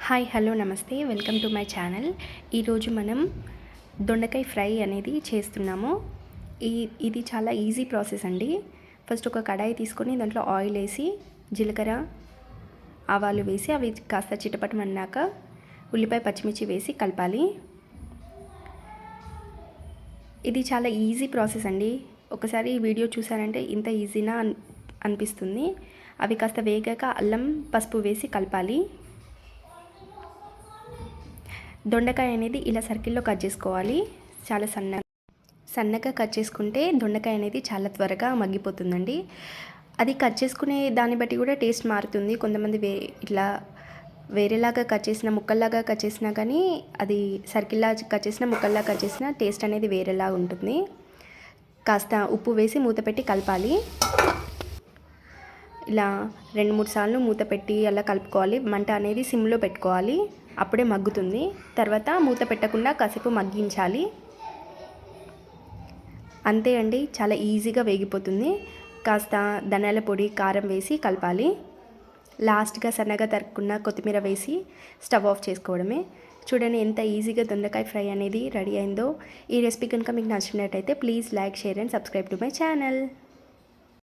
Hi hello నమస్తే welcome to my channel. ఈరోజు మనం దొండకాయ ఫ్రై అనేది చేస్తున్నాము. ఇది చాలా ఈజీ ప్రాసెస్ అండి. ఫస్ట్ ఒక కడాయి తీసుకొని దాంట్లో ఆయిల్ వేసి జీలకర్ర ఆవాలు వేసి అవి కాస్త చిటపటమన్నాక ఉల్లిపాయ పచ్చిమిర్చి వేసి కలపాలి. ఇది చాలా ఈజీ ప్రాసెస్ అండి. ఒకసారి ఈ వీడియో చూసారంటే ఇంత ఈజీనా అనిపిస్తుంది. అవి కాస్త వేగాక అల్లం పసుపు వేసి కలపాలి. దొండకాయ అనేది ఇలా సర్కిల్లో కట్ చేసుకోవాలి. చాలా సన్నగా కట్ చేసుకుంటే దొండకాయ అనేది చాలా త్వరగా మగ్గిపోతుందండి. అది కట్ చేసుకునే దాన్ని బట్టి కూడా టేస్ట్ మారుతుంది. కొంతమంది ఇట్లా వేరేలాగా కట్ చేసిన ముక్కల్లాగా కట్ చేసినా కానీ అది సర్కిల్లా కట్ చేసిన ముక్కల్లా కట్ చేసిన టేస్ట్ అనేది వేరేలా ఉంటుంది. కాస్త ఉప్పు వేసి మూత పెట్టి కలపాలి. ఇలా 2-3 సార్లు మూత పెట్టి అలా కలుపుకోవాలి. మంట అనేది సిమ్లో పెట్టుకోవాలి, అప్పుడే మగ్గుతుంది. తర్వాత మూత పెట్టకుండా కాసేపు మగ్గించాలి. అంతే అండి, చాలా ఈజీగా వేగిపోతుంది. కాస్త ధనియాల పొడి కారం వేసి కలపాలి. లాస్ట్గా సన్నగా తరుక్కున్న కొత్తిమీర వేసి స్టవ్ ఆఫ్ చేసుకోవడమే. చూడండి ఎంత ఈజీగా దొండకాయ ఫ్రై అనేది రెడీ అయిందో. ఈ రెసిపీ కనుక మీకు నచ్చినట్టయితే please like, share and subscribe to my channel.